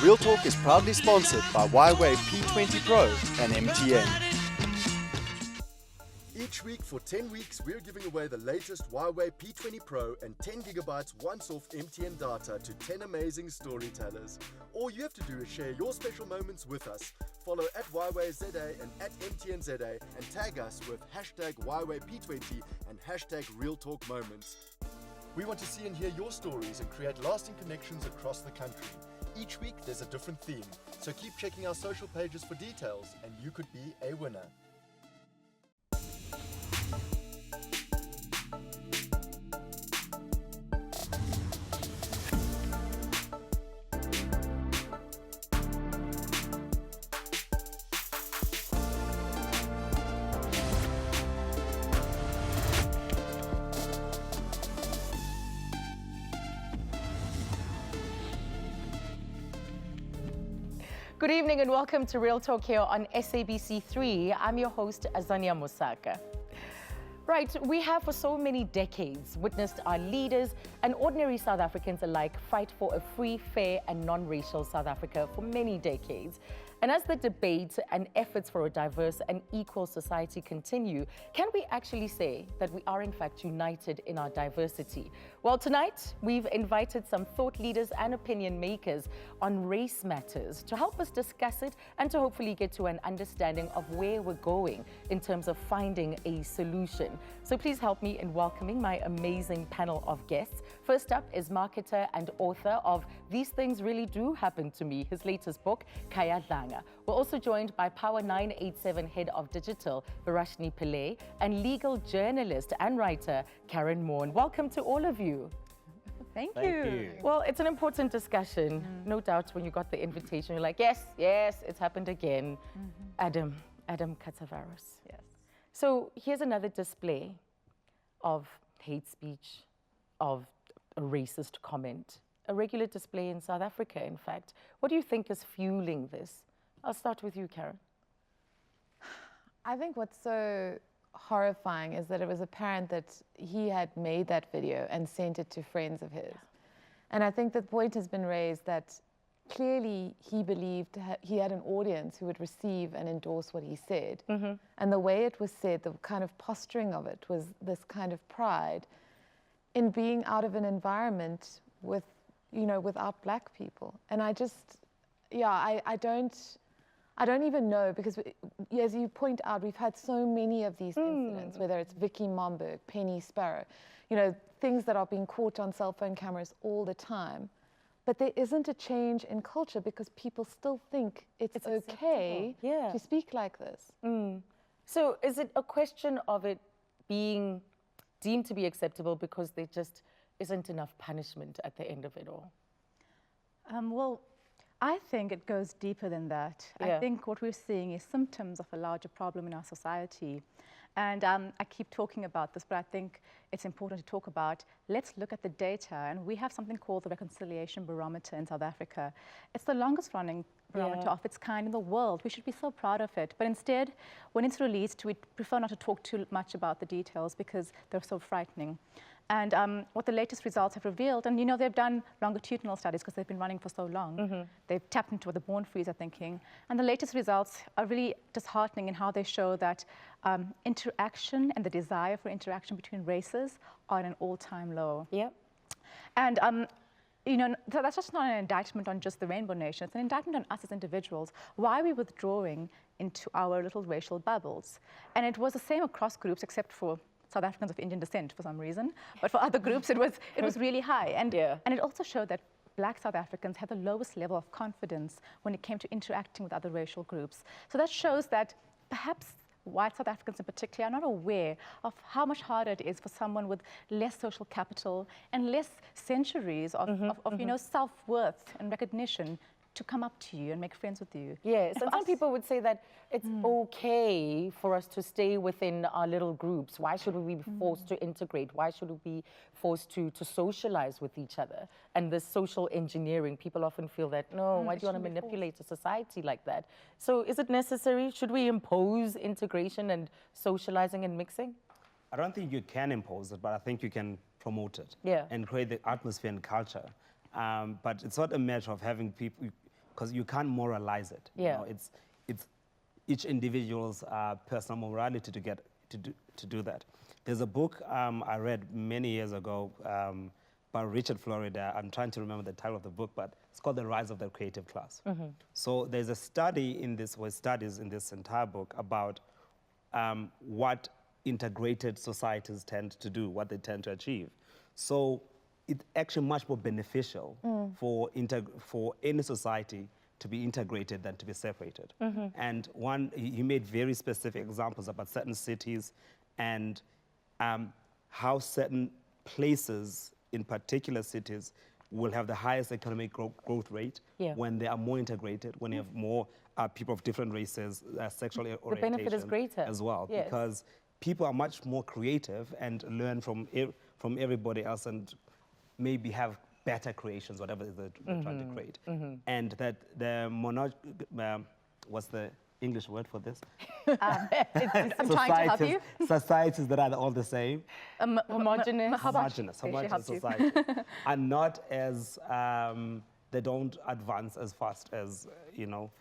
Real Talk is proudly sponsored by Huawei P20 Pro and MTN. Each week for 10 weeks, we're giving away the latest Huawei P20 Pro and 10 gigabytes once-off MTN data to 10 amazing storytellers. All you have to do is share your special moments with us. Follow at Huawei ZA and at MTN ZA and tag us with hashtag Huawei P20 and hashtag Real Talk Moments. We want to see and hear your stories and create lasting connections across the country. Each week there's a different theme, so keep checking our social pages for details and you could be a winner. Good evening and welcome to Real Talk here on SABC 3. I'm your host, Azania Mosaka. Right, we have for so many decades witnessed our leaders and ordinary South Africans alike fight for a free, fair and non-racial South Africa for many decades. And as the debate and efforts for a diverse and equal society continue, can we actually say that we are in fact united in our diversity? Well, tonight we've invited some thought leaders and opinion makers on race matters to help us discuss it and to hopefully get to an understanding of where we're going in terms of finding a solution. So please help me in welcoming my amazing panel of guests. First up is marketer and author of These Things Really Do Happen to Me, his latest book, Kaya Dlanga. We're also joined by Power 987 Head of Digital, Varashni Pillay, and legal journalist and writer, Karen Morn. Welcome to all of you. Thank you. Well, it's an important discussion. No doubt when you got the invitation, you're like, yes, it's happened again. Adam Katavaros. Yes. So here's another display of hate speech, of a racist comment. A regular display in South Africa, in fact. What do you think is fueling this? I'll start with you, Karen. I think what's so horrifying is that it was apparent that he had made that video and sent it to friends of his. And I think the point has been raised that clearly he believed he had an audience who would receive and endorse what he said. And the way it was said, the kind of posturing of it was this kind of pride in being out of an environment with, you know, without black people. And I just, I don't even know, because as you point out, we've had so many of these incidents, whether it's Vicky Momberg, Penny Sparrow, you know, things that are being caught on cell phone cameras all the time. But there isn't a change in culture because people still think it's okay to speak like this. So is it a question of it being deemed to be acceptable because there just isn't enough punishment at the end of it all? Well, I think it goes deeper than that. I think what we're seeing is symptoms of a larger problem in our society. And I keep talking about this, but I think it's important to talk about. Let's look at the data. And we have something called the Reconciliation Barometer in South Africa. It's the longest running barometer of its kind in the world. We should be so proud of it. But instead, when it's released, we prefer not to talk too much about the details because they're so frightening. And what the latest results have revealed, and you know, they've done longitudinal studies because they've been running for so long. They've tapped into what the born frees are thinking. And the latest results are really disheartening in how they show that interaction and the desire for interaction between races are at an all-time low. And you know, that's just not an indictment on just the Rainbow Nation. It's an indictment on us as individuals. Why are we withdrawing into our little racial bubbles? And it was the same across groups except for South Africans of Indian descent for some reason, but for other groups it was really high. And it also showed that Black South Africans had the lowest level of confidence when it came to interacting with other racial groups. So that shows that perhaps white South Africans in particular are not aware of how much harder it is for someone with less social capital and less centuries of you know, self-worth and recognition to come up to you and make friends with you. Yes, and some people would say that it's okay for us to stay within our little groups. Why should we be forced to integrate? Why should we be forced to socialize with each other? And this social engineering, people often feel that, no, why do you want to manipulate a society like that? So is it necessary? Should we impose integration and socializing and mixing? I don't think you can impose it, but I think you can promote it Yeah. and create the atmosphere and culture. But it's not a matter of having people, because you can't moralize it. Yeah. You know, it's each individual's personal morality to do that. There's a book I read many years ago by Richard Florida. I'm trying to remember the title of the book, but it's called The Rise of the Creative Class. So there's a study in this, or studies in this entire book about what integrated societies tend to do, what they tend to achieve. So it's actually much more beneficial for any society to be integrated than to be separated. And he made very specific examples about certain cities and how certain places in particular cities will have the highest economic growth rate when they are more integrated, when you have more people of different races, sexual orientation. The benefit is greater. As well, yes. because people are much more creative and learn from everybody else and maybe have better creations, whatever they're trying to create. And that the what's the English word for this? I'm trying to help you. Societies that are all the same. Homogeneous. Homogeneous societies are not as, they don't advance as fast as, you know,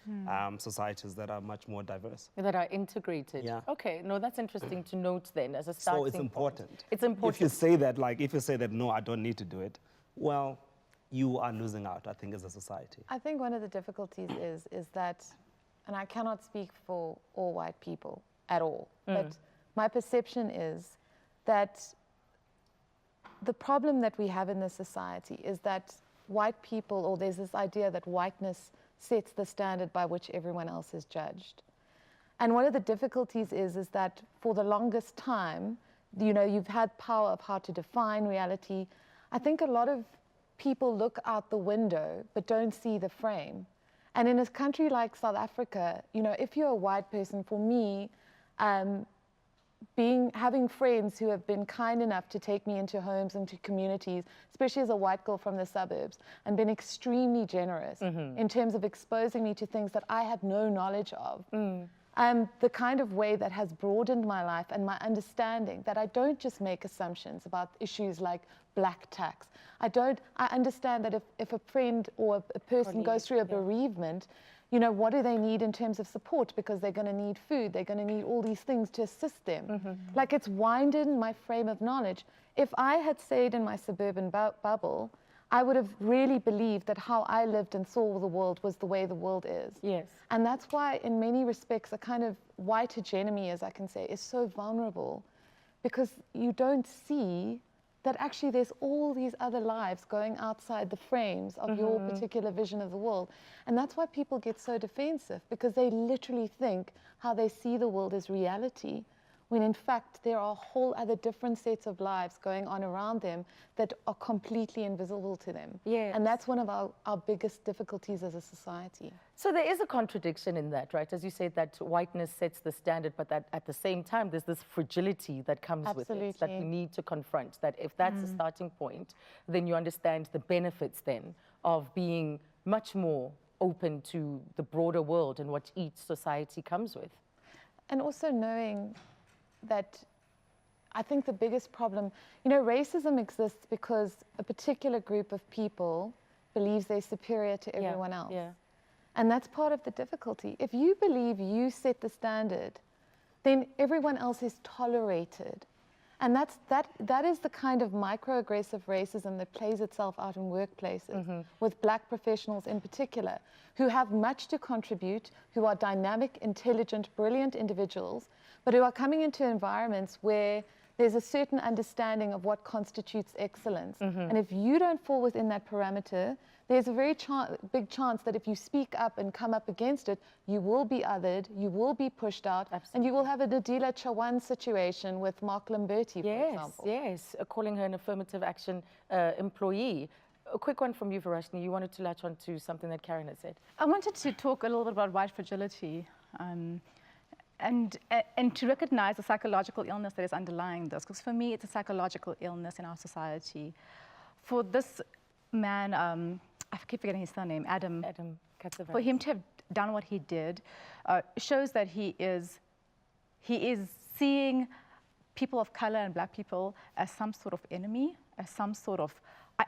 societies that are much more diverse. That are integrated. Yeah. Okay, no, that's interesting to note then as a starting So it's point. important. It's important. If you say that, if you say that, no, I don't need to do it, well, you are losing out, I think, as a society. I think one of the difficulties is that, and I cannot speak for all white people at all, but my perception is that the problem that we have in this society is that white people, or there's this idea that whiteness sets the standard by which everyone else is judged. And one of the difficulties is that for the longest time, you know, you've had power of how to define reality. I think a lot of people look out the window but don't see the frame. And in a country like South Africa, you know, if you're a white person, for me, having friends who have been kind enough to take me into homes and to communities, especially as a white girl from the suburbs, and been extremely generous in terms of exposing me to things that I had no knowledge of. The kind of way that has broadened my life and my understanding that I don't just make assumptions about issues like black tax. I understand that if a friend or a person goes through a bereavement, you know, what do they need in terms of support? Because they're going to need food, they're going to need all these things to assist them. Like, it's widened my frame of knowledge. If I had stayed in my suburban bubble, I would have really believed that how I lived and saw the world was the way the world is. Yes. And that's why, in many respects, a kind of white hegemony, as I can say, is so vulnerable, because you don't see that actually there's all these other lives going outside the frames of your particular vision of the world. And that's why people get so defensive, because they literally think how they see the world is reality, when in fact there are whole other different sets of lives going on around them that are completely invisible to them. Yes. And that's one of our biggest difficulties as a society. So there is a contradiction in that, right? As you said, that whiteness sets the standard, but that at the same time, there's this fragility that comes with it that we need to confront. That if that's the starting point, then you understand the benefits then of being much more open to the broader world and what each society comes with. And also knowing that I think the biggest problem, you know, racism exists because a particular group of people believes they're superior to everyone else. Yeah. And that's part of the difficulty. If you believe you set the standard, then everyone else is tolerated. And that is the kind of microaggressive racism that plays itself out in workplaces, with black professionals in particular, who have much to contribute, who are dynamic, intelligent, brilliant individuals, but who are coming into environments where there's a certain understanding of what constitutes excellence. And if you don't fall within that parameter, there's a very big chance that if you speak up and come up against it, you will be othered, you will be pushed out, and you will have a Nadila Chawan situation with Mark Lamberti, for example. Yes, calling her an affirmative action employee. A quick one from you, Varashni. You wanted to latch on to something that Karen had said. I wanted to talk a little bit about white fragility. And to recognize the psychological illness that is underlying this, because for me, it's a psychological illness in our society. For this man, I keep forgetting his surname, Adam Katsavas. For him to have done what he did shows that he is seeing people of color and black people as some sort of enemy, as some sort of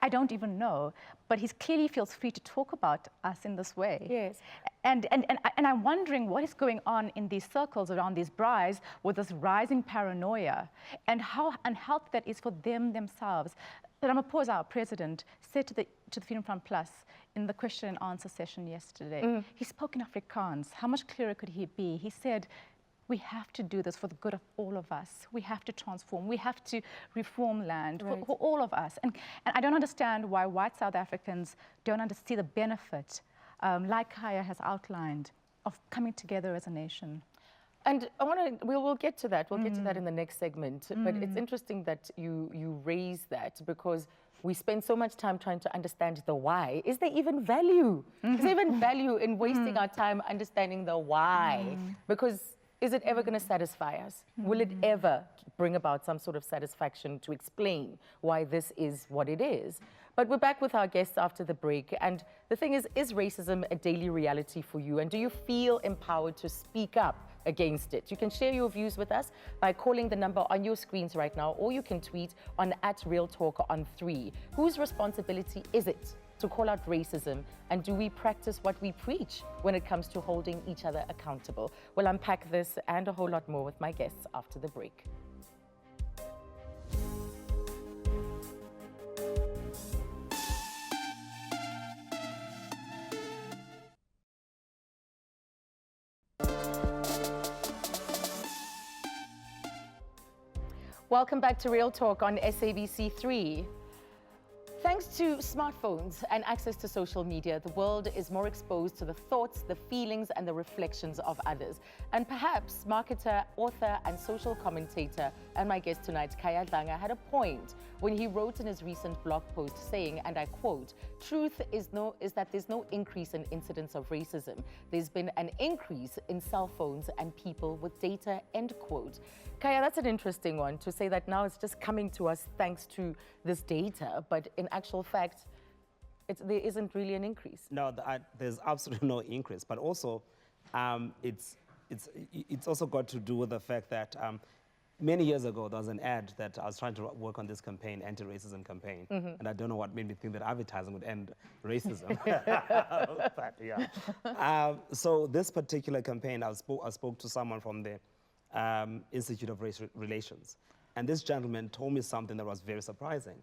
I don't even know, but he clearly feels free to talk about us in this way. Yes. And I'm wondering what is going on in these circles around these brides with this rising paranoia, and how unhealthy that is for them themselves. Ramaphosa, our president, said to the Freedom Front Plus in the question and answer session yesterday, he spoke in Afrikaans. How much clearer could he be? He said, we have to do this for the good of all of us. We have to transform. We have to reform land for all of us. And I don't understand why white South Africans don't see the benefit, like Kaya has outlined, of coming together as a nation. And we'll get to that. We'll get to that in the next segment. But it's interesting that you raise that, because we spend so much time trying to understand the why. Is there even value? Is there even value in wasting our time understanding the why? Because is it ever going to satisfy us? Will it ever bring about some sort of satisfaction to explain why this is what it is? But we're back with our guests after the break. And the thing is racism a daily reality for you? And do you feel empowered to speak up against it? You can share your views with us by calling the number on your screens right now, or you can tweet on @RealTalk3. Whose responsibility is it to call out racism, and do we practice what we preach when it comes to holding each other accountable? We'll unpack this and a whole lot more with my guests after the break. Welcome back to Real Talk on SABC3. Thanks to smartphones and access to social media, the world is more exposed to the thoughts, the feelings, and the reflections of others. And perhaps marketer, author, and social commentator, and my guest tonight, Kaya Dlanga, had a point when he wrote in his recent blog post saying, and I quote, "Truth is that there's no increase in incidents of racism. There's been an increase in cell phones and people with data," end quote. Kaya, that's an interesting one, to say that now it's just coming to us thanks to this data, but in actual fact, there isn't really an increase. No, there's absolutely no increase. But also, it's also got to do with the fact that many years ago there was an ad that I was trying to work on this campaign, anti-racism campaign, and I don't know what made me think that advertising would end racism. But yeah. So this particular campaign, I spoke to someone from the Institute of Race Relations. And this gentleman told me something that was very surprising.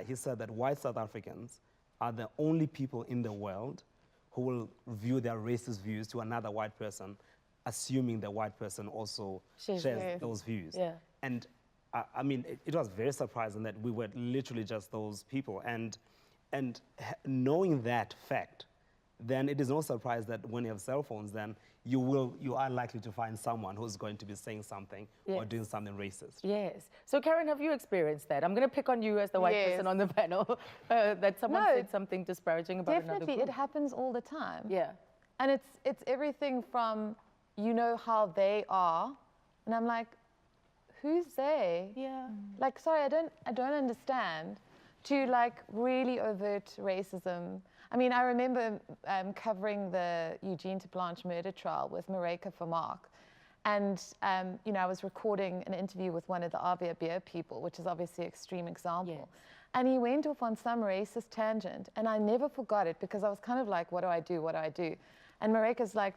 He said that white South Africans are the only people in the world who will view their racist views to another white person, assuming the white person also shares those views. Yeah. And I mean, it was very surprising that we were literally just those people. And knowing that fact, then it is no surprise that when you have cell phones, then you are likely to find someone who's going to be saying something or doing something racist. Yes. So Karen, have you experienced that? I'm going to pick on you as the white person on the panel, that someone said something disparaging about another group. Definitely, it happens all the time. Yeah. And it's everything from, you know how they are, and I'm like, who's they? Yeah. Like, sorry, I don't understand, to like really overt racism. I mean, I remember covering the Eugene to Blanche murder trial with Mareka for Mark. And, you know, I was recording an interview with one of the Avia Beer people, which is obviously an extreme example. Yes. And he went off on some racist tangent, and I never forgot it, because I was kind of like, what do I do? What do I do? And Mareka's like,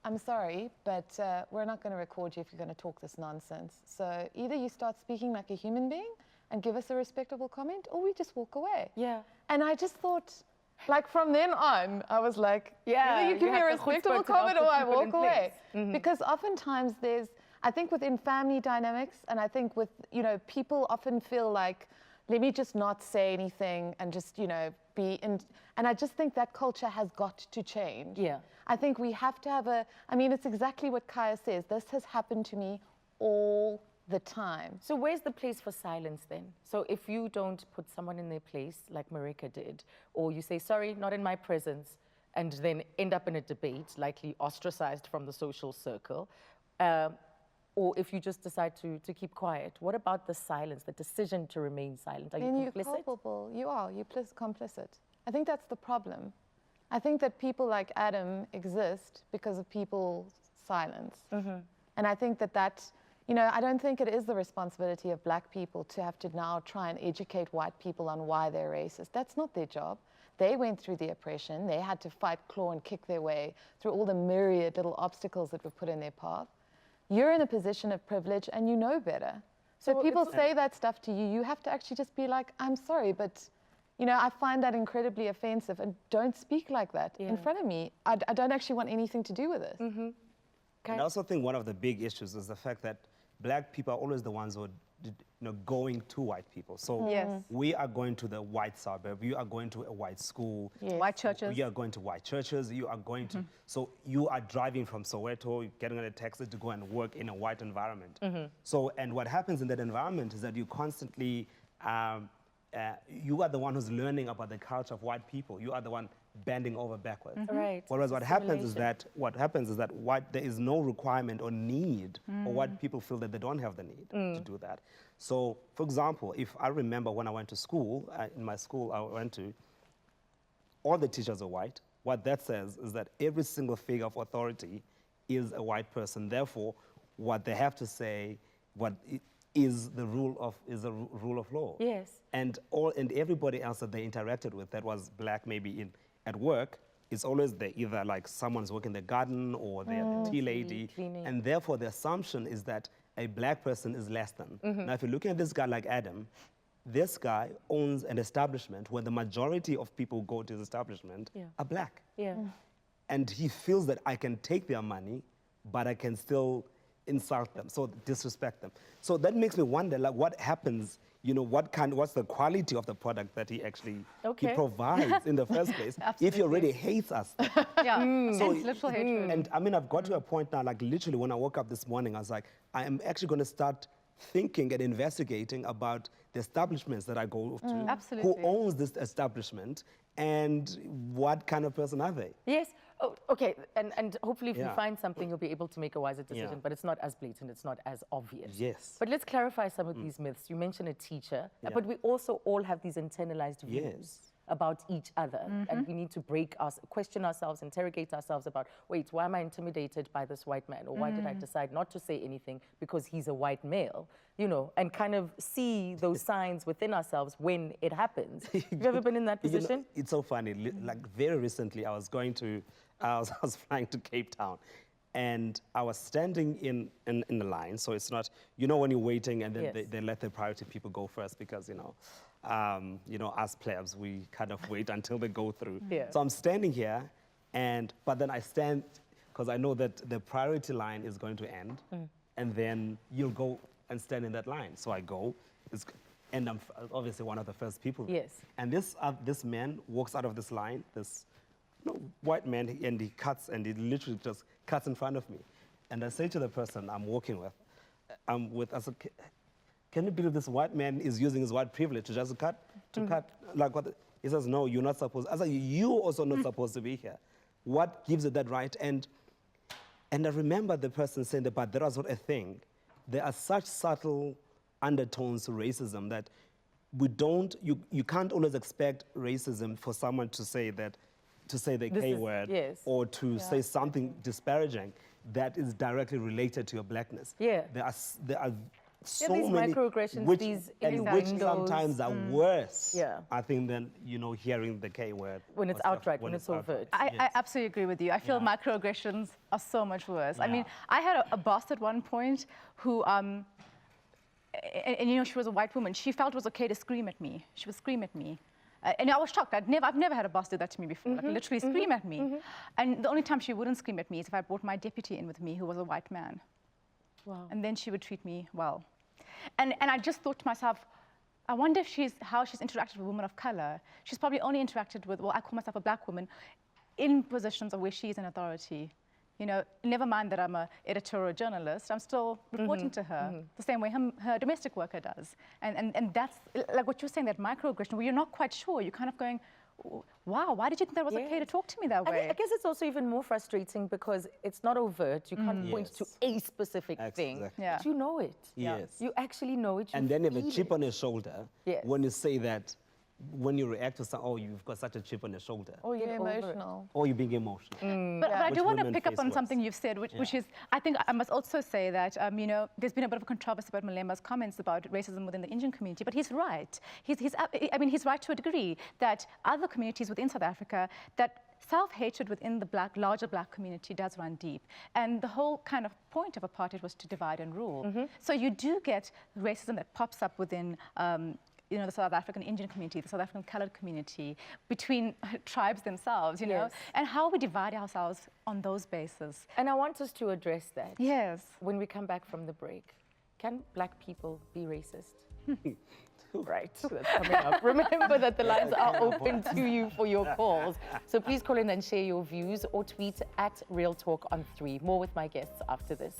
I'm sorry, but we're not going to record you if you're going to talk this nonsense. So either you start speaking like a human being and give us a respectable comment, or we just walk away. Yeah. And I just thought, like, from then on, I was like, either you give me a respectable comment or I walk away. Because oftentimes I think within family dynamics, and I think with, you know, people often feel like, let me just not say anything and just, you know, be in. And I just think that culture has got to change. Yeah. I think we have to have I mean, it's exactly what Kaya says. This has happened to me all the time. So where's the place for silence then? So if you don't put someone in their place like Mareka did, or you say, sorry, not in my presence, and then end up in a debate, likely ostracized from the social circle, or if you just decide to keep quiet, what about the silence, the decision to remain silent? Are you complicit? You're culpable. You're complicit. I think that's the problem. I think that people like Adam exist because of people's silence. And I think that you know, I don't think it is the responsibility of black people to have to now try and educate white people on why they're racist. That's not their job. They went through the oppression. They had to fight, claw, and kick their way through all the myriad little obstacles that were put in their path. You're in a position of privilege and you know better. So if people say that stuff to you, you have to actually just be like, I'm sorry, but you know, I find that incredibly offensive, and don't speak like that in front of me. I don't actually want anything to do with this. And I also think one of the big issues is the fact that black people are always the ones who are going to white people. So we are going to the white suburb, you are going to a white school. White churches. You are going to white churches, you are going to, so you are driving from Soweto, getting on a taxi to go and work in a white environment. So, and what happens in that environment is that you constantly, you are the one who's learning about the culture of white people. You are the one bending over backwards. Right. Whereas what happens is that there is no requirement or need, or white people feel that they don't have the need to do that. So, for example, if I remember when I went to school, in my school I went to, all the teachers are white. What that says is that every single figure of authority is a white person. Therefore, what they have to say, is the rule of law. Yes. And everybody else that they interacted with that was black, maybe at work, is always either like someone's working the garden or they're the tea lady, cleaning. and therefore the assumption is that a black person is less than. Now, if you're looking at this guy like Adam, this guy owns an establishment where the majority of people who go to his establishment are black. And he feels that I can take their money, but I can still insult them, so disrespect them. So that makes me wonder, like, what happens, what's the quality of the product that he actually he provides in the first place if he already hates us? So it's literal hatred. And I mean, I've got to a point now, like literally when I woke up this morning, I was like, I am actually going to start thinking and investigating about the establishments that I go to. Absolutely. Who owns this establishment and what kind of person are they? Yes. Oh, okay, and hopefully if you find something, you'll be able to make a wiser decision, but it's not as blatant, it's not as obvious. Yes. But let's clarify some of these myths. You mentioned a teacher, but we also all have these internalized views about each other, and we need to question ourselves, interrogate ourselves about, wait, why am I intimidated by this white man? Or why did I decide not to say anything because he's a white male? And kind of see those signs within ourselves when it happens. Have you ever been in that position? It's so funny. Like very recently, I was flying to Cape Town, and I was standing in the line. So it's not, when you're waiting and then they let the priority people go first because, us plebs, we kind of wait until they go through. So I'm standing here, but then I stand, because I know that the priority line is going to end, and then you'll go and stand in that line. So I go, and I'm obviously one of the first people. Yes. And this man walks out of this line, this white man, and he literally just cuts in front of me. And I say to the person I'm walking with, I said, can you believe this white man is using his white privilege to just cut, like what? He says, no, you're not supposed. I said, you also not supposed to be here. What gives it that right? And I remember the person saying that, but that was not a thing. There are such subtle undertones to racism that you can't always expect racism for someone to say the K word or to say something disparaging that is directly related to your blackness. There are so these many microaggressions, which sometimes are worse, I think, than hearing the K word. When it's outright, when it's overt. I absolutely agree with you. I feel microaggressions are so much worse. I mean, I had a boss at one point who, and she was a white woman. She felt it was okay to scream at me. She would scream at me. And I was shocked. I've never had a boss do that to me before, like literally scream at me. And the only time she wouldn't scream at me is if I brought my deputy in with me, who was a white man. Wow. And then she would treat me well. And I just thought to myself, I wonder how she's interacted with women of color. She's probably only interacted with, I call myself a black woman, in positions of where she's in authority. Never mind that I'm an editor or a journalist, I'm still reporting to her the same way her domestic worker does. And that's like what you're saying, that microaggression, where you're not quite sure. You're kind of going, wow, why did you think that was okay to talk to me that way? I guess it's also even more frustrating because it's not overt. You can't point to a specific thing, but you know it. Yes. You actually know it. And then you have a chip on your shoulder when you say that when you react to something, oh, you've got such a chip on your shoulder. Or You're get over it. emotional. Or you're being emotional. But I Which do want to women pick up face on worse. something you've said, which is, I think I must also say that, you know, there's been a bit of a controversy about Malemba's comments about racism within the Indian community, but he's right. I mean, he's right to a degree that other communities within South Africa, that self-hatred within the larger black community does run deep. And the whole kind of point of apartheid was to divide and rule. So you do get racism that pops up within you know, the South African Indian community, the South African colored community, between tribes themselves, you know, and how we divide ourselves on those bases. And I want us to address that. Yes. When we come back from the break. Can black people be racist? Right, that's coming up. Remember that the lines are open to you for your calls. So please call in and share your views or tweet at Real Talk on 3. More with my guests after this.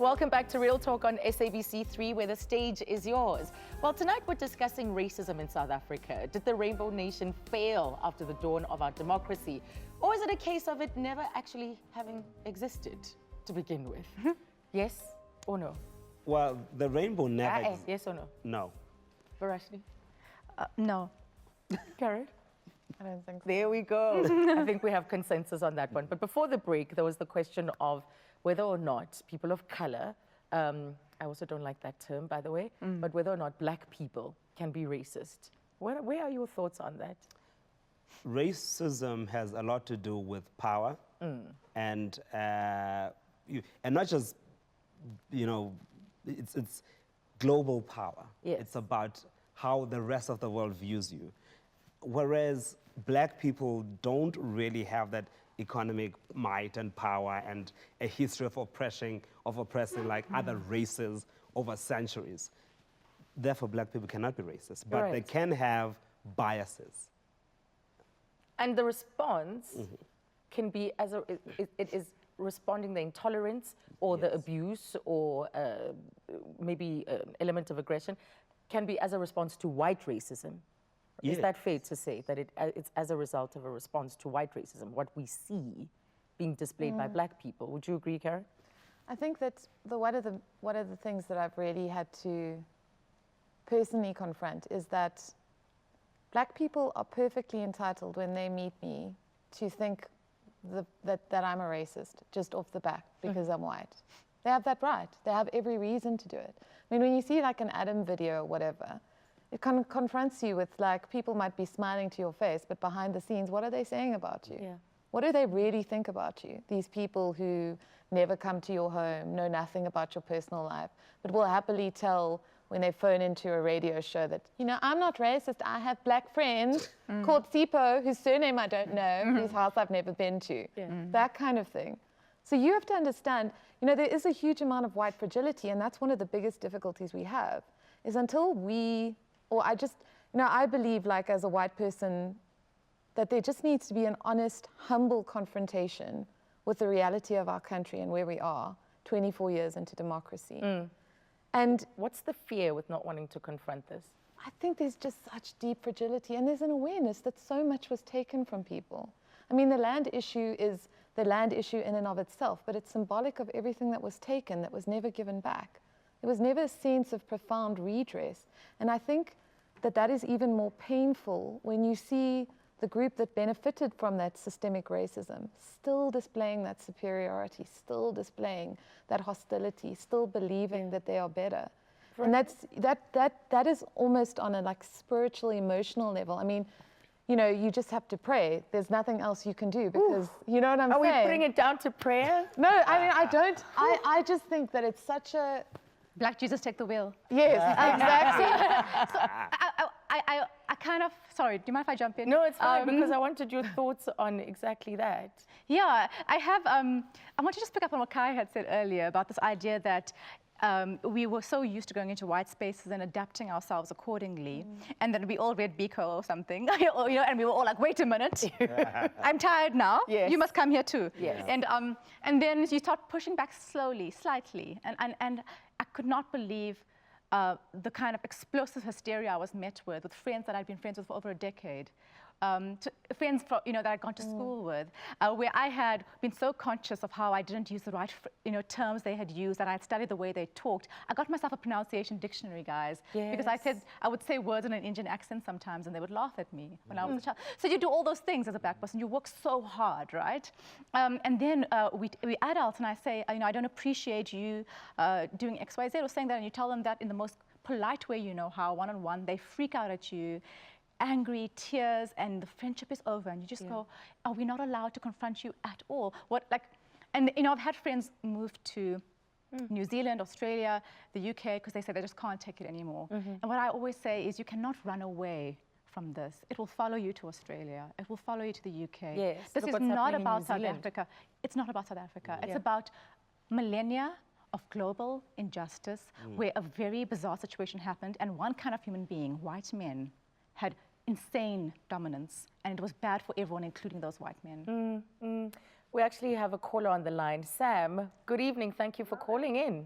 Welcome back to Real Talk on SABC 3, where the stage is yours. Well, tonight we're discussing racism in South Africa. Did the Rainbow Nation fail after the dawn of our democracy? Or is it a case of it never actually having existed to begin with? Yes or no? Well, the rainbow never... Yes or no? No. Varashni? No. Karen? I don't think so. There we go. I think we have consensus on that one. But before the break, there was the question of whether or not people of color, I also don't like that term, by the way, but whether or not black people can be racist. Where are your thoughts on that? Racism has a lot to do with power and not just, you know, it's global power. Yes. It's about how the rest of the world views you. Whereas black people don't really have that economic might and power and a history of oppressing like other races over centuries. Therefore, black people cannot be racist, but they can have biases. And the response can be it is responding the intolerance or the abuse or maybe element of aggression can be as a response to white racism. Is that fair to say that it's as a result of a response to white racism, what we see being displayed by black people? Would you agree, Karen? I think that one of the things that I've really had to personally confront is that black people are perfectly entitled when they meet me to think that I'm a racist just off the bat because I'm white. They have that right. They have every reason to do it. I mean, when you see like an Adam video or whatever, it kind of confronts you with like, people might be smiling to your face, but behind the scenes, what are they saying about you? Yeah. What do they really think about you? These people who never come to your home, know nothing about your personal life, but will happily tell when they phone into a radio show that, you know, I'm not racist, I have black friends called Sipo, whose surname I don't know, whose house I've never been to. That kind of thing. So you have to understand, you know, there is a huge amount of white fragility, and that's one of the biggest difficulties we have, is until we, or I just, you know, I believe like as a white person that there just needs to be an honest, humble confrontation with the reality of our country and where we are 24 years into democracy. And what's the fear with not wanting to confront this? I think there's just such deep fragility, and there's an awareness that so much was taken from people. I mean, the land issue is the land issue in and of itself, but it's symbolic of everything that was taken that was never given back. There was never a sense of profound redress. And I think that that is even more painful when you see the group that benefited from that systemic racism still displaying that superiority, still displaying that hostility, still believing that they are better. Right. And that is almost on a like spiritual, emotional level. I mean, you know, you just have to pray. There's nothing else you can do because, you know what I'm saying? Are we putting it down to prayer? No, I mean, I don't. I just think that it's such a... Black Jesus take the wheel. Yes, exactly. So I kind of, sorry, do you mind if I jump in? No, it's fine, because I wanted your thoughts on exactly that. Yeah, I have, I want to just pick up on what Kai had said earlier about this idea that we were so used to going into white spaces and adapting ourselves accordingly, and then we all read Biko or something, you know, and we were all like, wait a minute, I'm tired now, you must come here too. And then you start pushing back slowly, slightly, and I could not believe the kind of explosive hysteria I was met with friends that I'd been friends with for over a decade. Friends that I'd gone to school with, where I had been so conscious of how I didn't use the right terms they had used, that I had studied the way they talked. I got myself a pronunciation dictionary, guys, because I would say words in an Indian accent sometimes, and they would laugh at me when I was a child. So you do all those things as a black person. You work so hard, right? And then we adults, and I say, I don't appreciate you doing X, Y, Z, or saying that, and you tell them that in the most polite way you know how, one-on-one. They freak out at you. Angry, tears, and the friendship is over, and you just go, are we not allowed to confront you at all? And I've had friends move to New Zealand, Australia, the UK, because they say they just can't take it anymore. And what I always say is, you cannot run away from this. It will follow you to Australia. It will follow you to the UK. Yes, this is not about South Africa. It's not about South Africa. It's about millennia of global injustice, where a very bizarre situation happened, and one kind of human being, white men, had insane dominance, and it was bad for everyone, including those white men. We actually have a caller on the line. Sam, good evening. Thank you for calling in.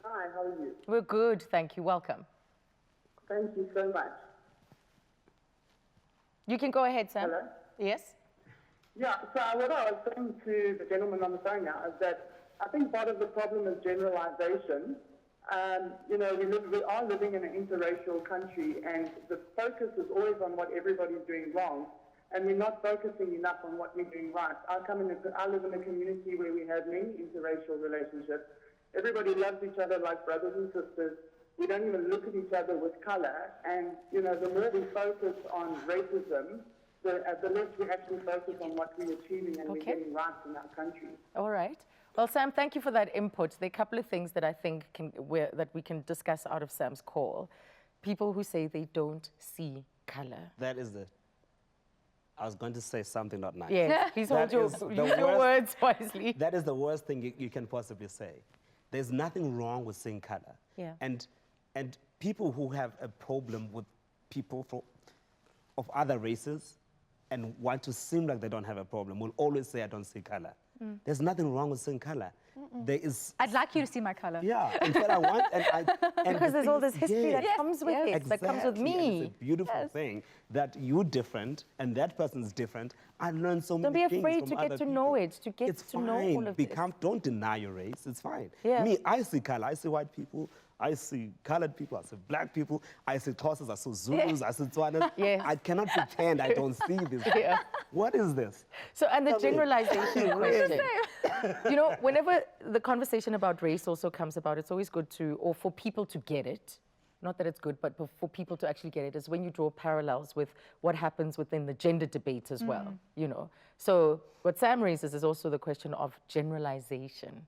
Hi, how are you? We're good, thank you. Welcome. Thank you so much. You can go ahead, Sam. Hello? Yes? Yeah, so what I was saying to the gentleman on the phone now is that I think part of the problem is generalization. We are living in an interracial country, and the focus is always on what everybody's doing wrong, and we're not focusing enough on what we're doing right. I live in a community where we have many interracial relationships. Everybody loves each other like brothers and sisters. We don't even look at each other with color, and the more we focus on racism, the less we actually focus on what we're achieving and we're getting right in our country. All right. Well, Sam, thank you for that input. There are a couple of things that I think that we can discuss out of Sam's call. People who say they don't see color. That is I was going to say something not nice. Yes, please use your words wisely. That is the worst thing you can possibly say. There's nothing wrong with seeing color. Yeah. And people who have a problem with people of other races and want to seem like they don't have a problem will always say, I don't see color. There's nothing wrong with seeing color. There is. I'd like you to see my color. Yeah, and what I want, because there's all this history that comes with it, exactly, that comes with me. And it's a beautiful thing that you're different and that person's different. I learned so many things. Don't be afraid to get to know it, to get to know all of this. Don't deny your race. It's fine. Yeah. Me, I see color. I see white people. I see colored people, I see black people, I see Xhosas, I see Zulus, I see Tswanas. Yes. I cannot pretend I don't see this. Yeah. What is this? So, and the generalization question. Whenever the conversation about race also comes about, it's always good or for people to get it. Not that it's good, but for people to actually get it, is when you draw parallels with what happens within the gender debate as well, So what Sam raises is also the question of generalization.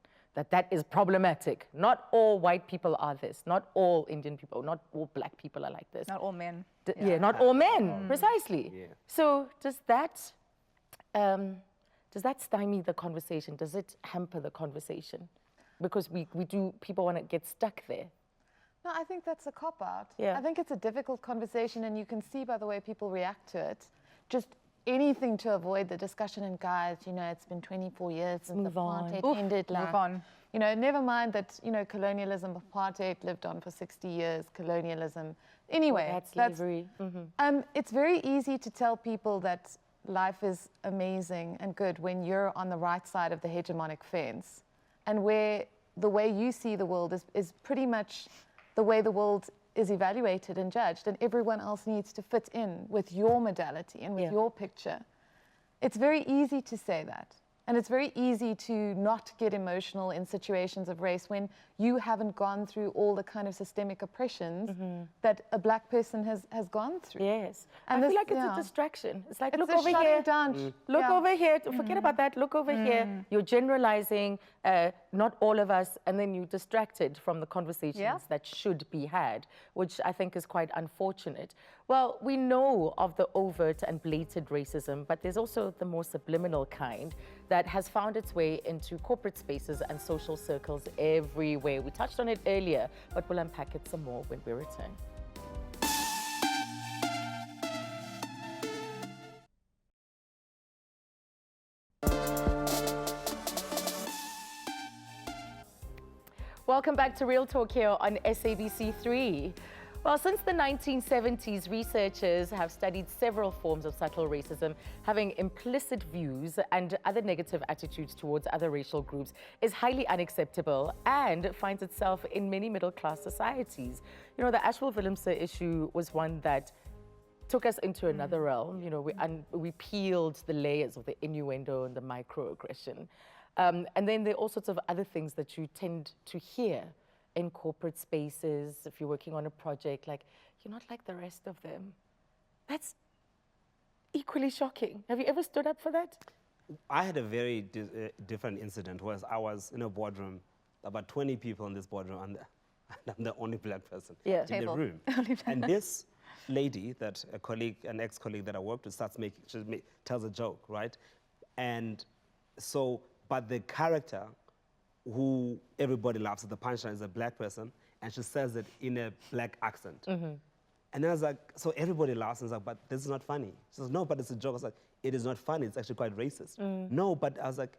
That is problematic. Not all white people are this. Not all Indian people, not all black people are like this. Not all men. Not all men, precisely. Yeah. So does that stymie the conversation? Does it hamper the conversation? Because people want to get stuck there. No, I think that's a cop-out. Yeah. I think it's a difficult conversation, and you can see by the way people react to it. Just anything to avoid the discussion. And guys, it's been 24 years since apartheid ended. Move on. Never mind that, colonialism, apartheid lived on for 60 years, colonialism. Anyway, that's slavery. It's very easy to tell people that life is amazing and good when you're on the right side of the hegemonic fence, and where the way you see the world is pretty much the way the world is evaluated and judged, and everyone else needs to fit in with your modality and with your picture. It's very easy to say that. And it's very easy to not get emotional in situations of race when you haven't gone through all the kind of systemic oppressions that a black person has gone through. Yes. And I feel like it's a distraction. It's like, look a over shutting here. down. Look over here. Forget about that. Look over here. You're generalizing, not all of us, and then you're distracted from the conversations that should be had, which I think is quite unfortunate. Well, we know of the overt and blatant racism, but there's also the more subliminal kind that has found its way into corporate spaces and social circles everywhere. We touched on it earlier, but we'll unpack it some more when we return. Welcome back to Real Talk here on SABC3. Well, since the 1970s, researchers have studied several forms of subtle racism. Having implicit views and other negative attitudes towards other racial groups is highly unacceptable and finds itself in many middle-class societies. You know, the Asheville-Willemse issue was one that took us into another realm. You know, we peeled the layers of the innuendo and the microaggression. And then there are all sorts of other things that you tend to hear in corporate spaces, if you're working on a project, like, you're not like the rest of them. That's equally shocking. Have you ever stood up for that? I had a very different incident where I was in a boardroom, about 20 people in this boardroom, and I'm the only black person in the room. And this lady, an ex-colleague that I worked with, tells a joke, right? And so, but the character who everybody laughs at, the punchline, is a black person, and she says it in a black accent. And I was like, so everybody laughs, and I was like, but this is not funny. She says, no, but it's a joke. I was like, it is not funny, it's actually quite racist. No, but I was like,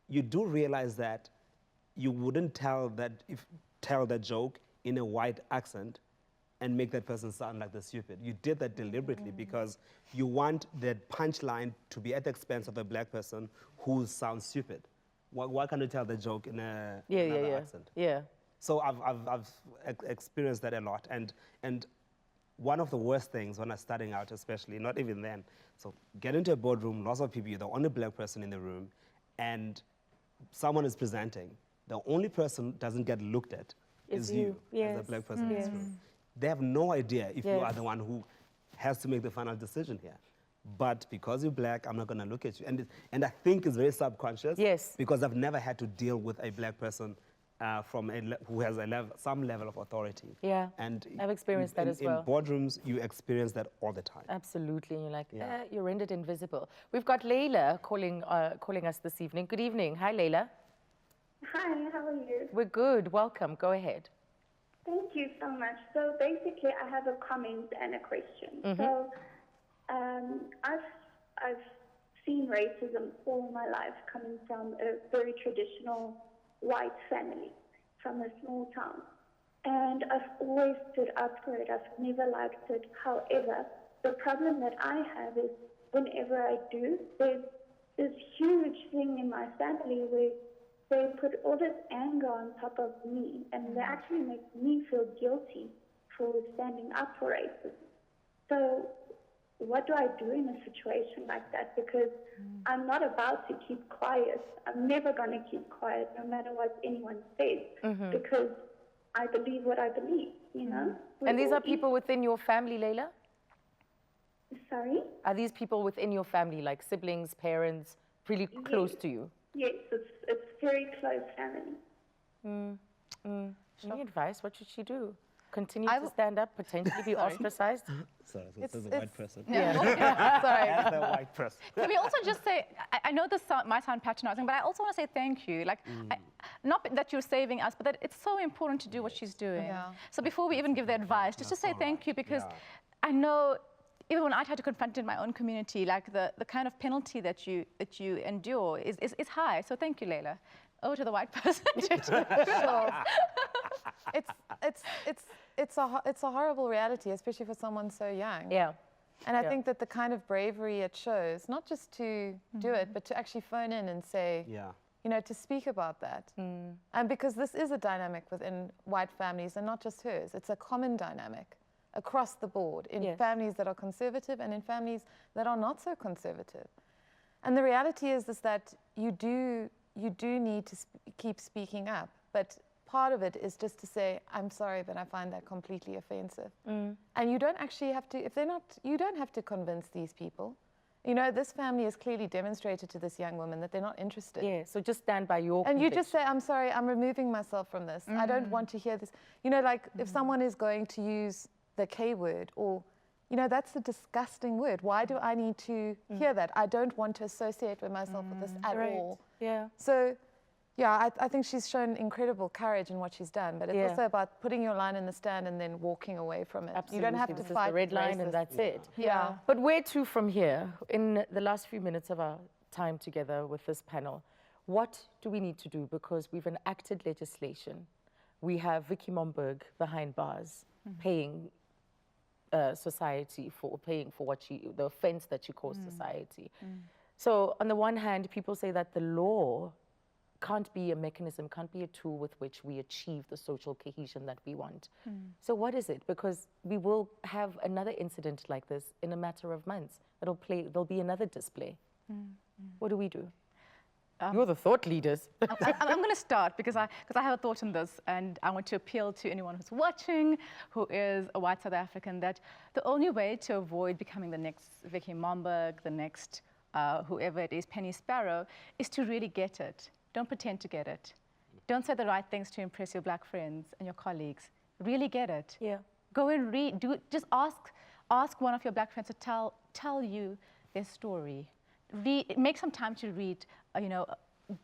you do realize that you wouldn't tell that joke in a white accent and make that person sound like they're stupid. You did that deliberately because you want that punchline to be at the expense of a black person who sounds stupid. Why can't you tell the joke in another accent? Yeah. So I've experienced that a lot. And one of the worst things when I was starting out, especially, not even then, so get into a boardroom, lots of people, you're the only black person in the room, and someone is presenting. The only person doesn't get looked at is you as a black person in this room. They have no idea if you are the one who has to make the final decision here. But because you're black, I'm not going to look at you. And I think it's very subconscious. Yes. Because I've never had to deal with a black person who has some level of authority. Yeah, and I've experienced that as well. In boardrooms, you experience that all the time. Absolutely. You're like, you're rendered invisible. We've got Layla calling us this evening. Good evening. Hi, Layla. Hi, how are you? We're good. Welcome. Go ahead. Thank you so much. So basically, I have a comment and a question. So I've seen racism all my life, coming from a very traditional white family from a small town. And I've always stood up for it. I've never liked it. However, the problem that I have is whenever I do, there's this huge thing in my family where they put all this anger on top of me, and they actually make me feel guilty for standing up for racism. So what do I do in a situation like that? Because I'm not about to keep quiet. I'm never going to keep quiet no matter what anyone says, because I believe what I believe, you know? And these are people within your family, Layla? Sorry? Are these people within your family, like siblings, parents, really close to you? Yes, it's very close family. Any advice? What should she do? Continue to stand up, potentially be ostracized? Sorry, this is a white person. Sorry. That's the white person. Can we also just say, I know this might sound patronizing, but I also want to say thank you. Like, not that you're saving us, but that it's so important to do what she's doing. Yeah. So before we even give the advice, just to say thank you, because I know even when I try to confront it in my own community, like the kind of penalty that you endure is high. So thank you, Layla. Over to the white person. It's a horrible reality, especially for someone so young. Yeah. And I think that the kind of bravery it shows, not just to do it, but to actually phone in and say, you know, to speak about that. And because this is a dynamic within white families, and not just hers, it's a common dynamic across the board in families that are conservative and in families that are not so conservative. And the reality is that you do need to keep speaking up, but part of it is just to say, I'm sorry, but I find that completely offensive. And you don't actually have to, you don't have to convince these people. You know, this family has clearly demonstrated to this young woman that they're not interested. Yeah, so just stand by your And you just say, I'm sorry, I'm removing myself from this. I don't want to hear this. You know, like if someone is going to use the K word, or, you know, that's a disgusting word. Why do I need to hear that? I don't want to associate with myself with this at all. Yeah. So, yeah, I think she's shown incredible courage in what she's done, but it's also about putting your line in the stand and then walking away from it. Absolutely. You don't have to This fight is the red with line and racists. that's it. Yeah. But where to from here? In the last few minutes of our time together with this panel, what do we need to do? Because we've enacted legislation we have Vicky Momberg behind bars paying society for what the offense that she caused society. So on the one hand, people say that the law can't be a mechanism, can't be a tool with which we achieve the social cohesion that we want. So what is it? Because we will have another incident like this in a matter of months. There'll be another display. What do we do? You're the thought leaders. I'm going to start because I have a thought on this, and I want to appeal to anyone who's watching, who is a white South African, that the only way to avoid becoming the next Vicky Momberg, the next whoever it is, Penny Sparrow, is to really get it. Don't pretend to get it. Don't say the right things to impress your black friends and your colleagues. Really get it. Yeah. Go and read. Just ask one of your black friends to tell you their story. Make some time to read,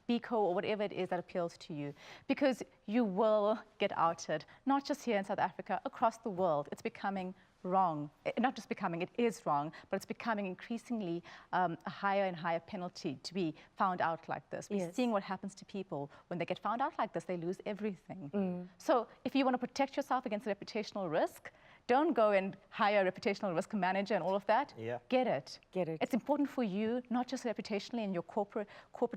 Biko or whatever it is that appeals to you, because you will get outed, not just here in South Africa, across the world. It's becoming wrong. Not just becoming, it is wrong, but it's becoming increasingly a higher and higher penalty to be found out like this. We're seeing what happens to people when they get found out like this. They lose everything. So if you want to protect yourself against reputational risk, don't go and hire a reputational risk manager and all of that. Get it. Get it. It's important for you, not just reputationally in your corporate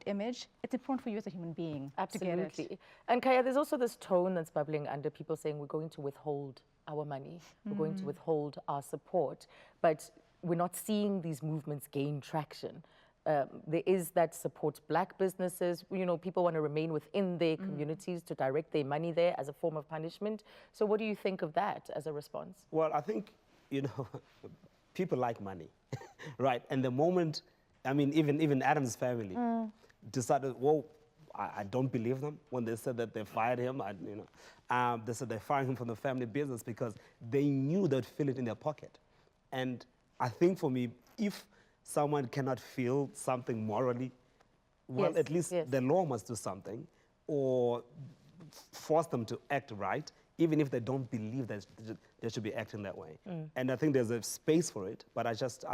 image. It's important for you as a human being. Absolutely. To get it. And Kaya, there's also this tone that's bubbling under people saying we're going to withhold our money, we're going to withhold our support, but we're not seeing these movements gain traction. There is that supports black businesses. People want to remain within their communities to direct their money there as a form of punishment. So what do you think of that as a response? Well, I think, people like money, right? And the moment, even Adam's family decided, well, I don't believe them when they said that they fired him. They said they fired him from the family business because they knew they'd feel it in their pocket. And I think for me, if someone cannot feel something morally, well, at least the law must do something or force them to act right, even if they don't believe that they should be acting that way. And I think there's a space for it, but I just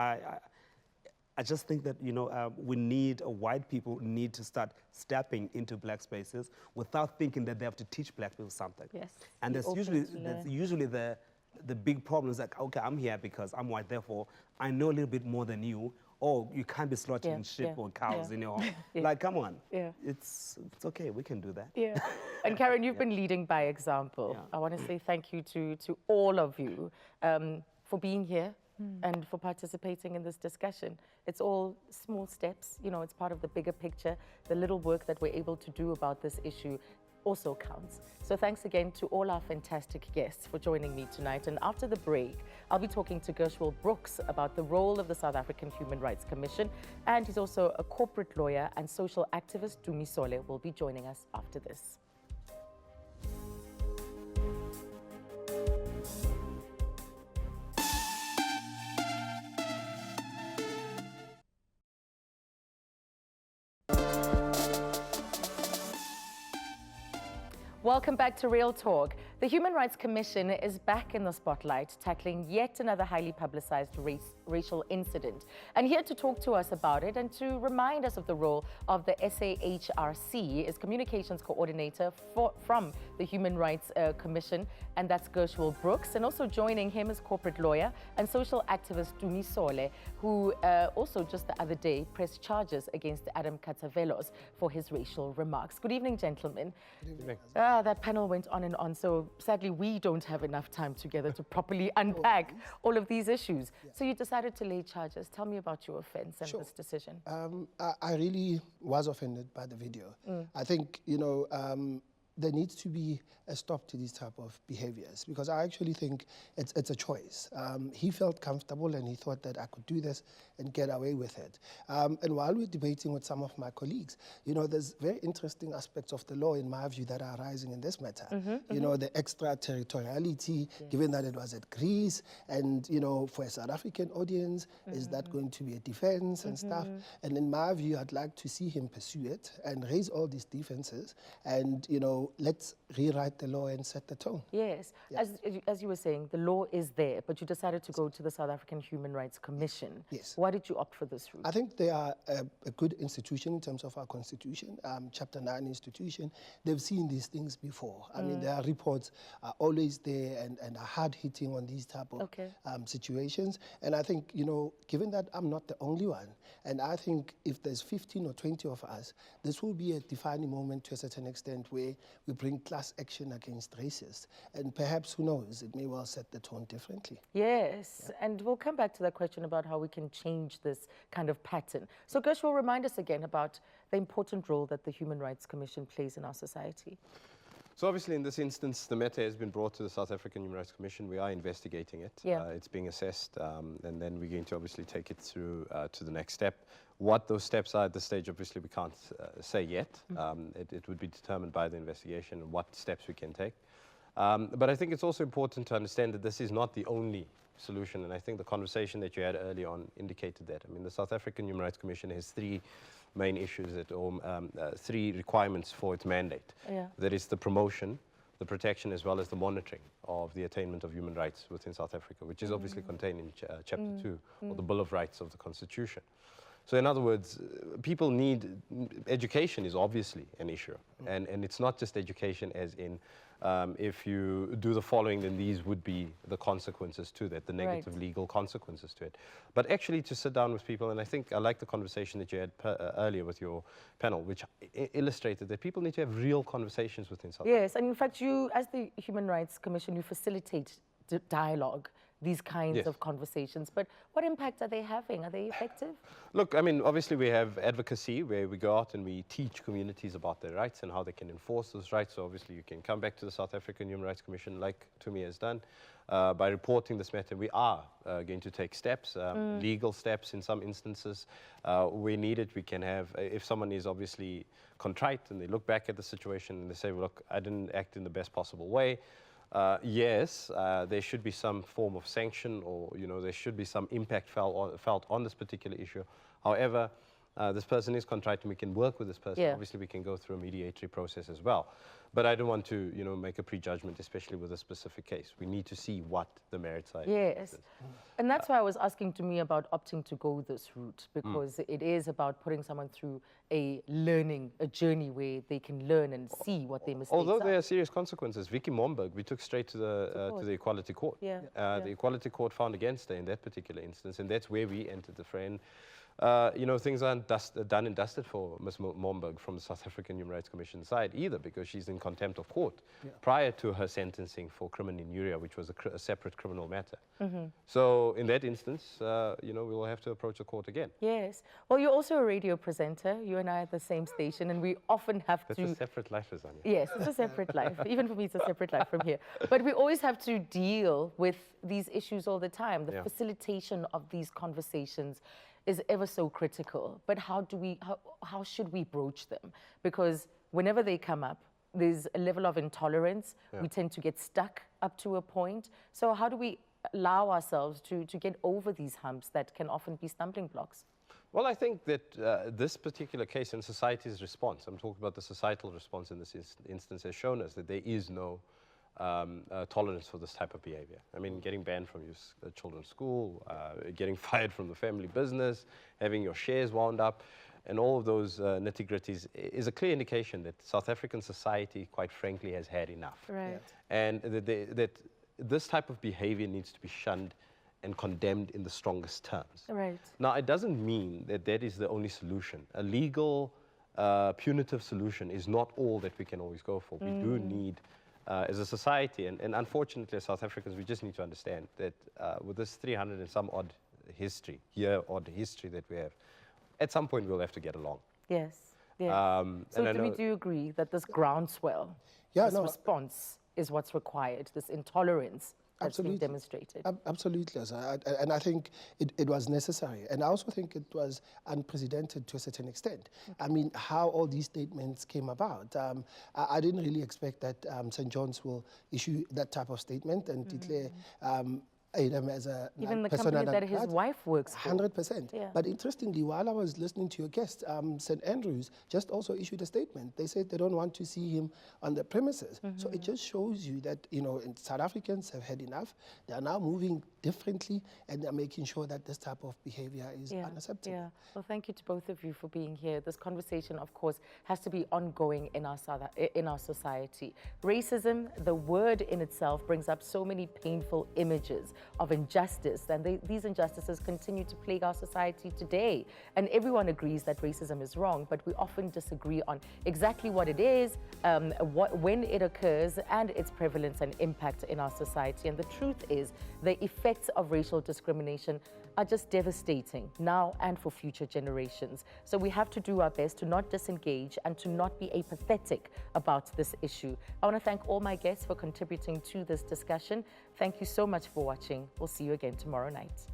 think that, white people need to start stepping into black spaces without thinking that they have to teach black people something. Yes. And that's usually the big problem is like, okay, I'm here because I'm white, therefore I know a little bit more than you. Oh, you can't be slaughtering sheep or cows in your home. Like, come on. It's okay, we can do that. And Karen, you've been leading by example. I want to say thank you to all of you for being here and for participating in this discussion. It's all small steps, it's part of the bigger picture. The little work that we're able to do about this issue also counts. So thanks again to all our fantastic guests for joining me tonight. And after the break, I'll be talking to Gershwell Brooks about the role of the South African Human Rights Commission. And he's also a corporate lawyer and social activist. Dumisole will be joining us after this. Welcome back to Real Talk. The Human Rights Commission is back in the spotlight, tackling yet another highly publicized racial incident. And here to talk to us about it and to remind us of the role of the SAHRC is Communications Coordinator from the Human Rights Commission, and that's Gershwell Brooks. And also joining him is corporate lawyer and social activist Dumisole, who also just the other day pressed charges against Adam Katsavelos for his racial remarks. Good evening, gentlemen. Good evening. That panel went on and on, so sadly we don't have enough time together to properly unpack all of these issues. So you decided to lay charges. Tell me about your offense and this decision. I really was offended by the video. I think, there needs to be a stop to these type of behaviors because I actually think it's a choice. He felt comfortable and he thought that I could do this and get away with it. And while we're debating with some of my colleagues, there's very interesting aspects of the law in my view that are arising in this matter. The extraterritoriality, given that it was at Greece and, for a South African audience, is that going to be a defense and stuff? And in my view, I'd like to see him pursue it and raise all these defenses and, let's rewrite the law and set the tone. Yes. Yeah. As you were saying, the law is there, but you decided to go to the South African Human Rights Commission. Yes. Why did you opt for this route? I think they are a good institution in terms of our constitution, Chapter 9 institution. They've seen these things before. I mean, their reports are always there and are hard-hitting on these type of situations. And I think, you know, given that I'm not the only one, and I think if there's 15 or 20 of us, this will be a defining moment to a certain extent where we bring class action against racists. And perhaps, who knows, it may well set the tone differently. Yes, and we'll come back to that question about how we can change this kind of pattern. So Gersh will remind us again about the important role that the Human Rights Commission plays in our society. So obviously in this instance, the matter has been brought to the South African Human Rights Commission. We are investigating it. Yeah. It's being assessed, and then we're going to obviously take it through to the next step. What those steps are at this stage, obviously we can't say yet. It would be determined by the investigation and what steps we can take. But I think it's also important to understand that this is not the only solution, and I think the conversation that you had earlier on indicated that. I mean, the South African Human Rights Commission has three main issues, three requirements for its mandate. Yeah. That is the promotion, the protection, as well as the monitoring of the attainment of human rights within South Africa, which is obviously contained in Chapter 2 of the Bill of Rights of the Constitution. So in other words, people need, education is obviously an issue. And it's not just education as in, if you do the following, then these would be the consequences to that, the negative legal consequences to it. But actually to sit down with people, and I think I like the conversation that you had earlier with your panel, which illustrated that people need to have real conversations within South Africa. Yes, and in fact, you, as the Human Rights Commission, you facilitate dialogue, these kinds of conversations. But what impact are they having? Are they effective? Look, I mean, obviously we have advocacy where we go out and we teach communities about their rights and how they can enforce those rights. So obviously you can come back to the South African Human Rights Commission, like Tumi has done, by reporting this matter. We are going to take steps, legal steps in some instances. We need it. We can have, if someone is obviously contrite and they look back at the situation and they say, well, look, I didn't act in the best possible way. Yes, there should be some form of sanction, or there should be some impact felt on this particular issue. However, this person is contrite and we can work with this person. Yeah. Obviously, we can go through a mediatory process as well. But I don't want to, make a prejudgment, especially with a specific case. We need to see what the merits are. Yes, and that's why I was asking to me about opting to go this route, because it is about putting someone through a journey where they can learn and see what their mistakes Although are. there are serious consequences, Vicky Momberg, we took straight to the Equality Court. Yeah. The Equality Court found against her in that particular instance, and that's where we entered the fray. And, things aren't done and dusted for Ms. Momberg from the South African Human Rights Commission side either, because she's in contempt of court prior to her sentencing for criminal injuria, which was a separate criminal matter. So in that instance, we will have to approach the court again. Yes. Well, you're also a radio presenter. You and I are at the same station, and we often have That's a separate life, Azania. Yes, it's a separate life. Even for me, it's a separate life from here. But we always have to deal with these issues all the time. The facilitation of these conversations is ever so critical. But how should we broach them? Because whenever they come up, there's a level of intolerance. We tend to get stuck up to a point. So how do we allow ourselves to get over these humps that can often be stumbling blocks? Well, I think that this particular case and society's response, I'm talking about the societal response in this instance, has shown us that there is no tolerance for this type of behavior. I mean, getting banned from your children's school, getting fired from the family business, having your shares wound up, and all of those nitty-gritties is a clear indication that South African society, quite frankly, has had enough. Right. And that this type of behavior needs to be shunned and condemned in the strongest terms. Right. Now, it doesn't mean that that is the only solution. A legal, punitive solution is not all that we can always go for. We do need, as a society, and unfortunately as South Africans, we just need to understand that with this 300 and some odd history that we have, at some point we'll have to get along. Yes. Yes. So do you agree that this groundswell, this response is what's required, this intolerance that's been demonstrated? Absolutely. And I think it was necessary. And I also think it was unprecedented to a certain extent. I mean, how all these statements came about. I didn't really expect that St. John's will issue that type of statement and declare him as a Even the persona company non that his grata. wife works for. 100%. Yeah. But interestingly, while I was listening to your guest, St. Andrews just also issued a statement. They said they don't want to see him on the premises. So it just shows you that, you know, South Africans have had enough. They are now moving differently, and they're making sure that this type of behavior is unacceptable. Yeah. Well, thank you to both of you for being here. This conversation, of course, has to be ongoing in our society. Racism, the word in itself, brings up so many painful images of injustice, and these injustices continue to plague our society today. And everyone agrees that racism is wrong, but we often disagree on exactly what it is, when it occurs, and its prevalence and impact in our society. And the truth is, the effects of racial discrimination are just devastating now and for future generations. So we have to do our best to not disengage and to not be apathetic about this issue. I want to thank all my guests for contributing to this discussion. Thank you so much for watching. We'll see you again tomorrow night.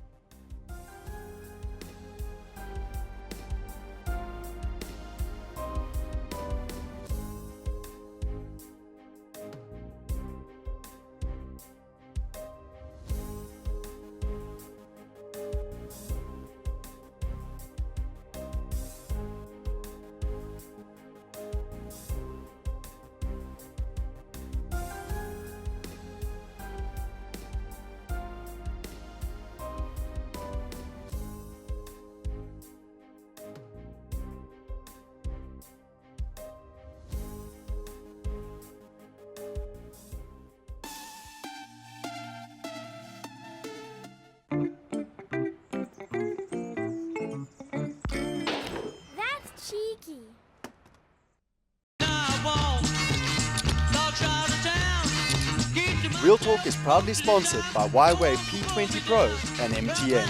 Cheeky. Real Talk is proudly sponsored by Huawei P20 Pro and MTN.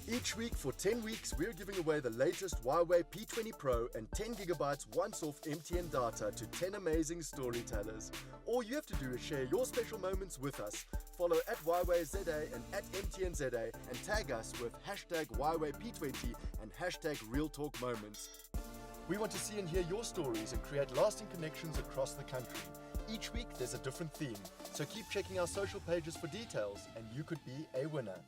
Each week for 10 weeks, we're giving away the latest Huawei P20 Pro and 10 gigabytes once-off MTN data to 10 amazing storytellers. All you have to do is share your special moments with us. Follow at Huawei ZA and at MTN ZA and tag us with hashtag Huawei P20 and hashtag Real Talk Moments. We want to see and hear your stories and create lasting connections across the country. Each week there's a different theme, so keep checking our social pages for details and you could be a winner.